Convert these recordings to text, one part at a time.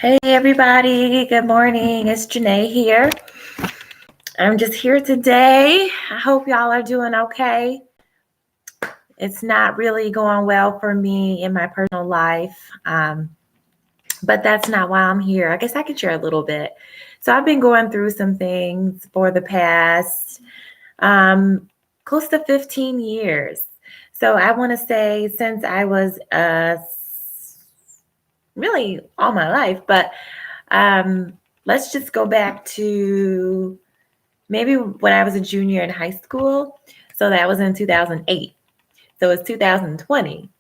Hey everybody, good morning. It's Janae here. I'm just here today. I hope y'all are doing okay. It's not really going well for me in my personal life, but that's not why I'm here. I guess I could share a little bit. So I've been going through some things for the past close to 15 years. So I want to say since I was really all my life, but let's just go back to maybe when I was a junior in high school. So that was in 2008. So it's 2020.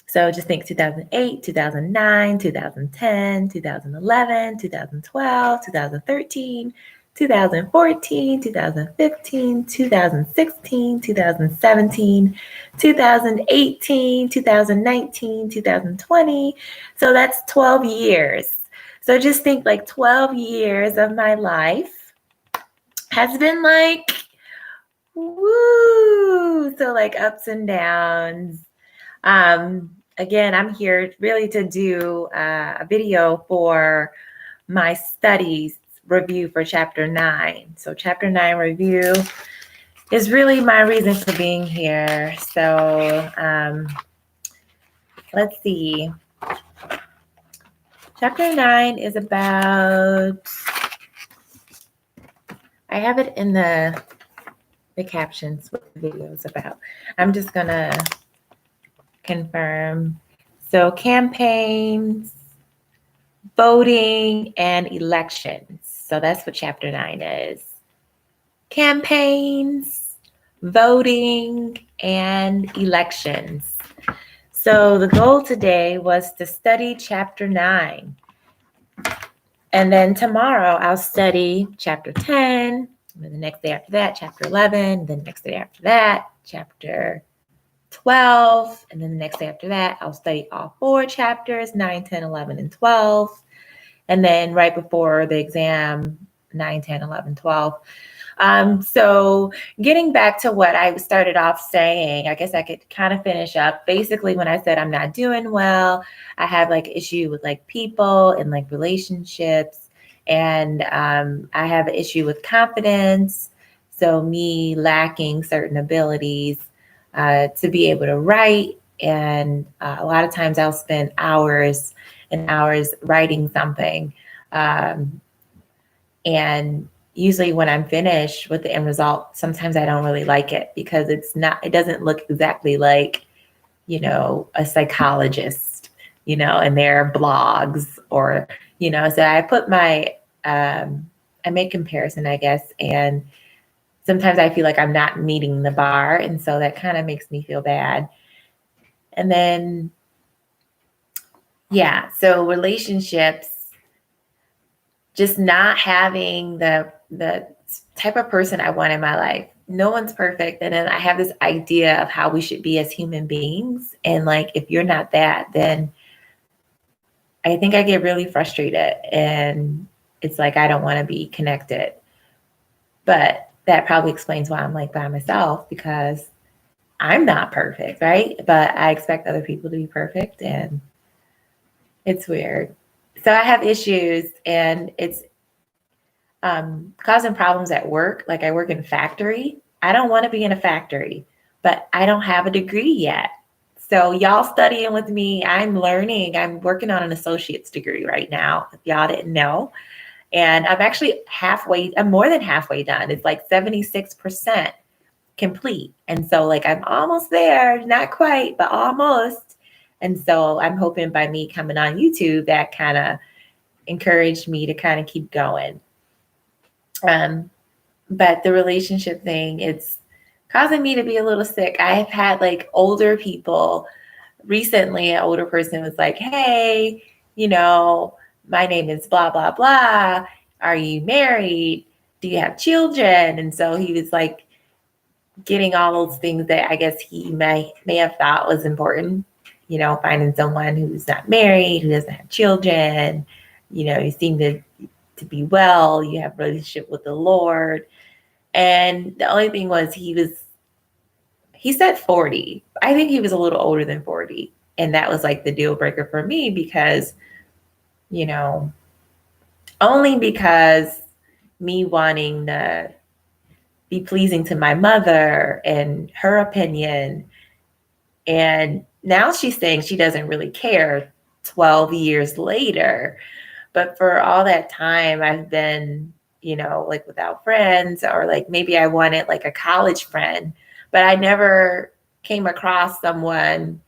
So just think 2008, 2009, 2010, 2011, 2012, 2013, 2014, 2015, 2016, 2017, 2018, 2019, 2020. So that's 12 years. So just think like 12 years of my life has been like, woo, so like ups and downs. Again, I'm here really to do a video for my studies review for chapter 9. So chapter 9 review is really my reason for being here. So let's see. Chapter 9 is about, I have it in the captions what the video is about. I'm just gonna confirm. So campaigns, voting, and elections. So that's what chapter 9 is. Campaigns, voting, and elections. So the goal today was to study chapter 9. And then tomorrow I'll study chapter 10, and then the next day after that, chapter 11, then the next day after that, chapter 12, and then the next day after that, I'll study all 4 chapters, 9, 10, 11, and 12. And then right before the exam, 9, 10, 11, 12. So getting back to what I started off saying, I guess I could kind of finish up. Basically, when I said I'm not doing well, I have like issue with like people and like relationships. And I have an issue with confidence. So me lacking certain abilities to be able to write. And a lot of times I'll spend hours and hours writing something. And usually when I'm finished with the end result, sometimes I don't really like it because it doesn't look exactly like, a psychologist, and their blogs or, so I put I make comparison, I guess. And sometimes I feel like I'm not meeting the bar. And so that kind of makes me feel bad. And then, yeah, so relationships, just not having the type of person I want in my life. No one's perfect. And then I have this idea of how we should be as human beings. And like, if you're not that, then I think I get really frustrated. And it's like, I don't want to be connected. But that probably explains why I'm like by myself, because I'm not perfect, right? But I expect other people to be perfect. And it's weird. So I have issues, and it's causing problems at work. Like I work in a factory. I don't want to be in a factory, but I don't have a degree yet. So y'all studying with me. I'm learning. I'm working on an associate's degree right now, if y'all didn't know. And I'm actually I'm more than halfway done. It's like 76% complete. And so like I'm almost there, not quite, but almost. And so I'm hoping by me coming on YouTube, that kind of encouraged me to kind of keep going. But the relationship thing, it's causing me to be a little sick. I have had like older people recently, an older person was like, hey, my name is blah, blah, blah. Are you married? Do you have children? And so he was like getting all those things that I guess he may have thought was important, finding someone who's not married, who doesn't have children, you seem to be well, you have a relationship with the Lord. And the only thing was he said 40. I think he was a little older than 40. And that was like the deal breaker for me because, you know, only because me wanting to be pleasing to my mother and her opinion. And now she's saying she doesn't really care 12 years later. But for all that time, I've been, like without friends, or like maybe I wanted like a college friend, but I never came across someone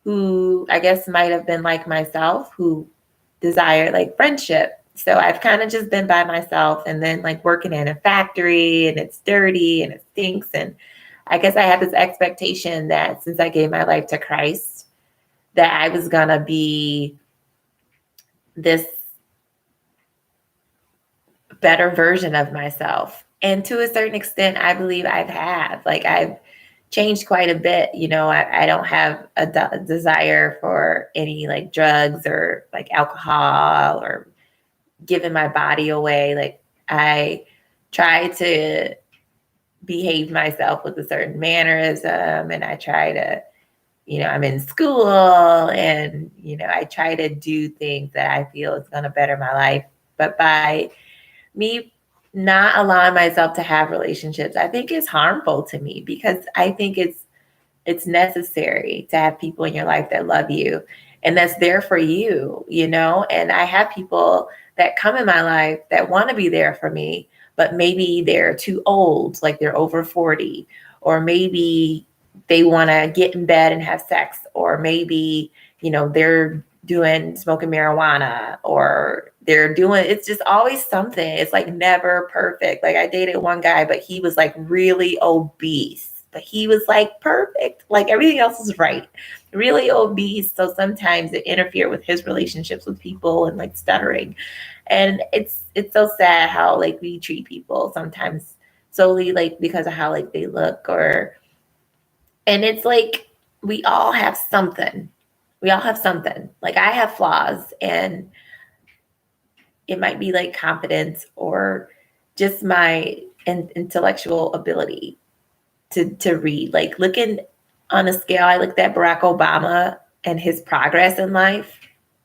who I guess might have been like myself, who desired like friendship. So I've kind of just been by myself, and then like working in a factory, and it's dirty and it stinks. And I guess I had this expectation that since I gave my life to Christ, that I was going to be this better version of myself. And to a certain extent, I believe I've changed quite a bit. I don't have a desire for any like drugs or like alcohol or giving my body away. Like I try to behave myself with a certain mannerism, and I try to, I'm in school, and, I try to do things that I feel is going to better my life. But by me not allowing myself to have relationships, I think is harmful to me, because I think it's necessary to have people in your life that love you and that's there for you, and I have people that come in my life that want to be there for me, but maybe they're too old, like they're over 40, or maybe they want to get in bed and have sex, or maybe, they're smoking marijuana, or it's just always something. It's like never perfect. Like I dated one guy, but he was like really obese, but he was like perfect. Like everything else was right. Really obese. So sometimes it interfered with his relationships with people and like stuttering. And it's so sad how like we treat people sometimes solely like because of how like they look, and it's like we all have something. We all have something. Like I have flaws, and it might be like confidence or just my intellectual ability to read. Like looking on a scale, I looked at Barack Obama and his progress in life,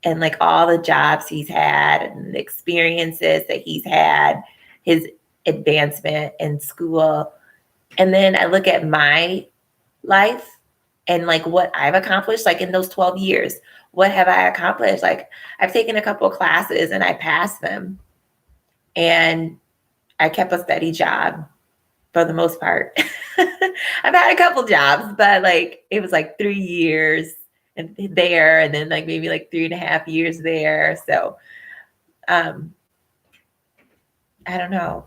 and like all the jobs he's had and the experiences that he's had, his advancement in school. And then I look at my life and like what I've accomplished, like in those 12 years, what have I accomplished? Like I've taken a couple of classes and I passed them, and I kept a steady job for the most part. I've had a couple jobs, but like it was like 3 years and there, and then like maybe like 3.5 years there. So I don't know.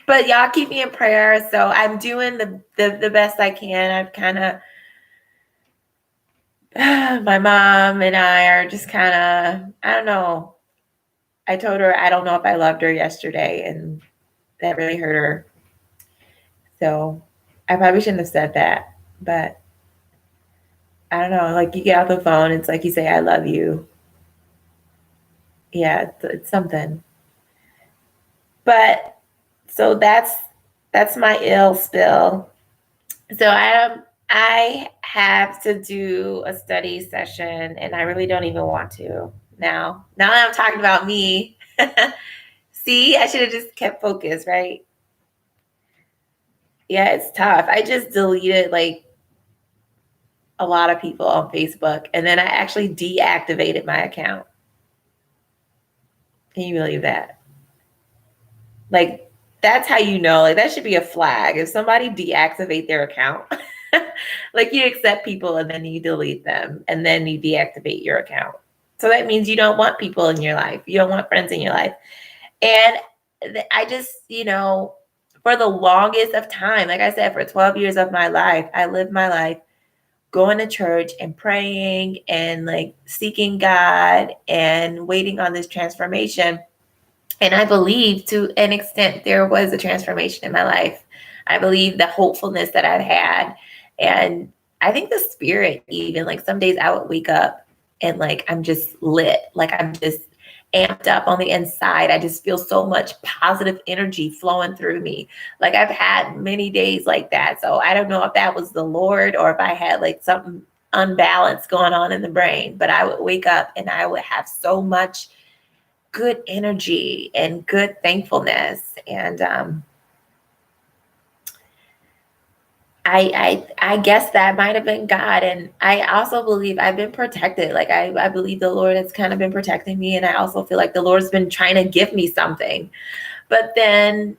But y'all keep me in prayer. So I'm doing the best I can. I've kind of my mom and I are just kind of, I don't know. I told her I don't know if I loved her yesterday, and that really hurt her. So I probably shouldn't have said that, but I don't know. Like you get off the phone, it's like you say, I love you. Yeah, it's something. But so that's my ill spill. So I have to do a study session, and I really don't even want to now. Now that I'm talking about me, see, I should have just kept focused, right? Yeah, it's tough. I just deleted like a lot of people on Facebook, and then I actually deactivated my account. Can you believe that? Like, that's how you know, like, that should be a flag. If somebody deactivate their account, like you accept people and then you delete them and then you deactivate your account. So that means you don't want people in your life. You don't want friends in your life. And I just, for the longest of time, like I said, for 12 years of my life, I lived my life going to church and praying and like seeking God and waiting on this transformation. And I believe to an extent there was a transformation in my life. I believe the hopefulness that I've had. And I think the spirit, even like some days I would wake up and like I'm just lit, like I'm just amped up on the inside. I just feel so much positive energy flowing through me. Like I've had many days like that. So I don't know if that was the Lord or if I had like something unbalanced going on in the brain, but I would wake up and I would have so much good energy and good thankfulness. And I guess that might have been God. And I also believe I've been protected. Like I believe the Lord has kind of been protecting me. And I also feel like the Lord's been trying to give me something. But then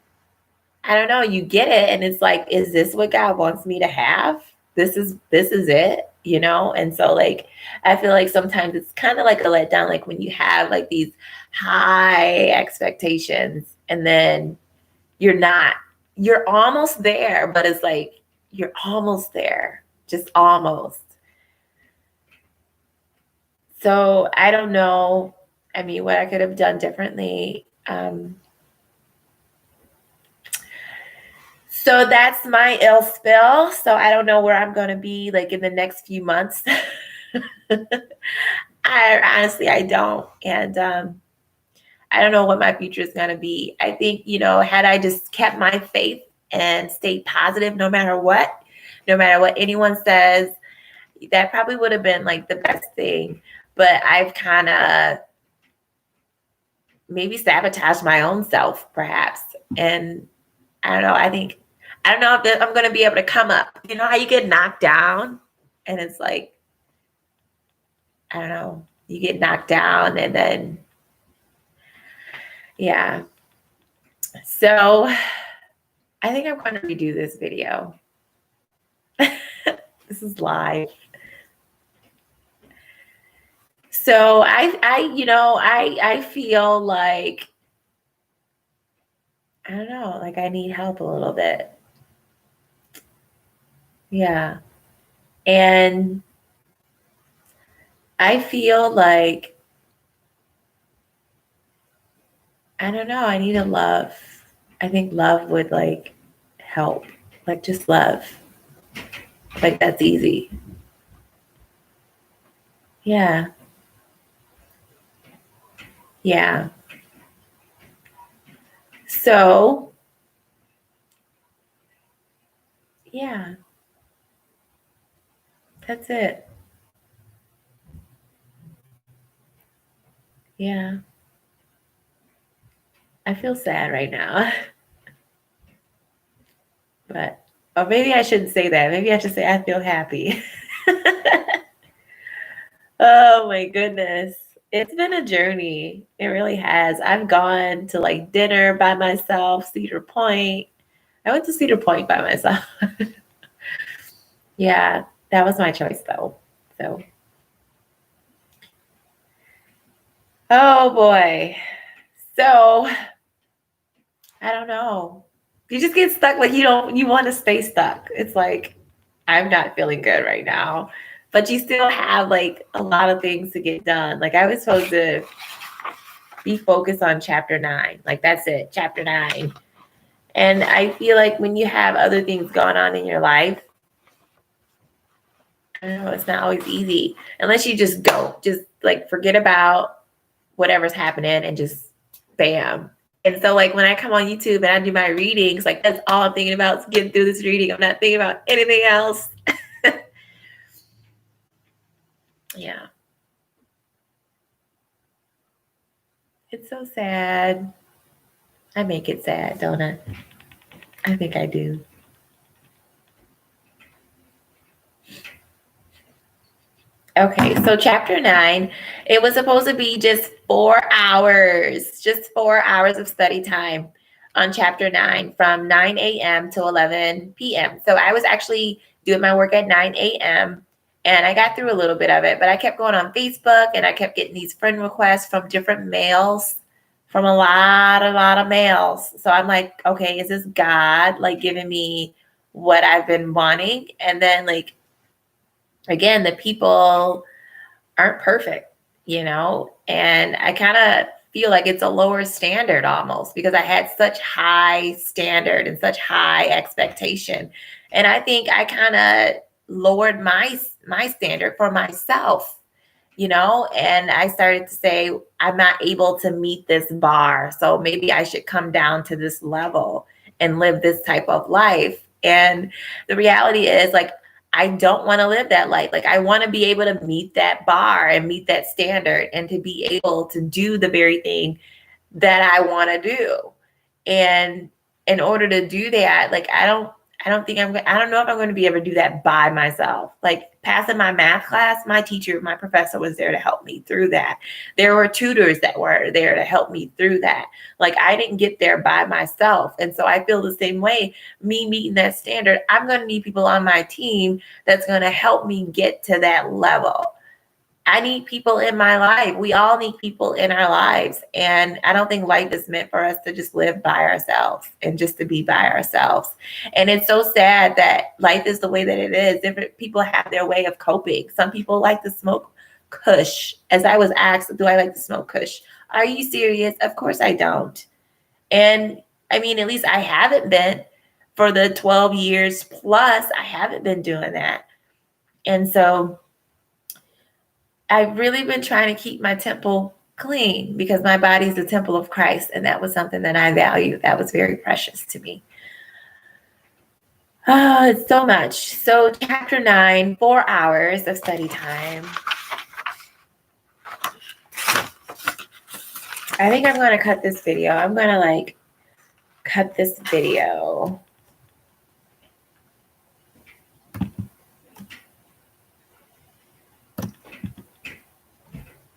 I don't know, you get it. And it's like, is this what God wants me to have? This is it, you know? And so like, I feel like sometimes it's kind of like a letdown, like when you have like these high expectations and then you're almost there, but it's like, you're almost there, just almost. So I don't know. I mean, what I could have done differently. So that's my ill spill. So I don't know where I'm going to be like in the next few months. I don't. And I don't know what my future is going to be. I think, had I just kept my faith and stayed positive no matter what anyone says, that probably would have been like the best thing. But I've kind of maybe sabotaged my own self, perhaps. And I don't know. I don't know if I'm going to be able to come up. You know how you get knocked down and it's like, I don't know, you get knocked down and then, yeah. So I think I'm going to redo this video. This is live. So I feel like, I don't know, like I need help a little bit. Yeah. And I feel like, I don't know, I need a love. I think love would like help, like just love. Like that's easy. Yeah. Yeah. So, yeah, that's it. Yeah. I feel sad right now. But, or maybe I shouldn't say that. Maybe I should say I feel happy. Oh my goodness. It's been a journey. It really has. I've gone to like dinner by myself, Cedar Point. I went to Cedar Point by myself. Yeah, that was my choice though. So, oh boy. So, I don't know. You just get stuck. Like you want to stay stuck. It's like, I'm not feeling good right now, but you still have like a lot of things to get done. Like I was supposed to be focused on chapter 9. Like that's it, chapter 9. And I feel like when you have other things going on in your life, I don't know, it's not always easy unless you just like forget about whatever's happening and just bam. And so like when I come on YouTube and I do my readings, like that's all I'm thinking about is getting through this reading. I'm not thinking about anything else. Yeah. It's so sad. I make it sad, don't I? I think I do. Okay, so chapter 9, it was supposed to be just 4 hours of study time on chapter 9 from 9 a.m. to 11 p.m. So I was actually doing my work at 9 a.m. and I got through a little bit of it, but I kept going on Facebook and I kept getting these friend requests from different males, from a lot of males. So I'm like, okay, is this God like giving me what I've been wanting? And then like, again, the people aren't perfect, and I kind of feel like it's a lower standard almost because I had such high standard and such high expectation. And I think I kind of lowered my standard for myself, and I started to say, I'm not able to meet this bar. So maybe I should come down to this level and live this type of life. And the reality is like, I don't want to live that life. Like, I want to be able to meet that bar and meet that standard and to be able to do the very thing that I want to do. And in order to do that, like, I don't know if I'm going to be able to do that by myself. Like, passing my math class, my professor was there to help me through that. There were tutors that were there to help me through that. Like, I didn't get there by myself. And so I feel the same way, me meeting that standard, I'm going to need people on my team that's going to help me get to that level. I need people in my life. We all need people in our lives. And I don't think life is meant for us to just live by ourselves and just to be by ourselves. And it's so sad that life is the way that it is. Different people have their way of coping. Some people like to smoke Kush. As I was asked, do I like to smoke Kush? Are you serious? Of course I don't. And I mean, at least I haven't been for the 12 years plus. I haven't been doing that. And so I've really been trying to keep my temple clean because my body is the temple of Christ. And that was something that I value. That was very precious to me. Oh, it's so much. So chapter 9, 4 hours of study time. I think I'm going to cut this video. I'm going to cut this video.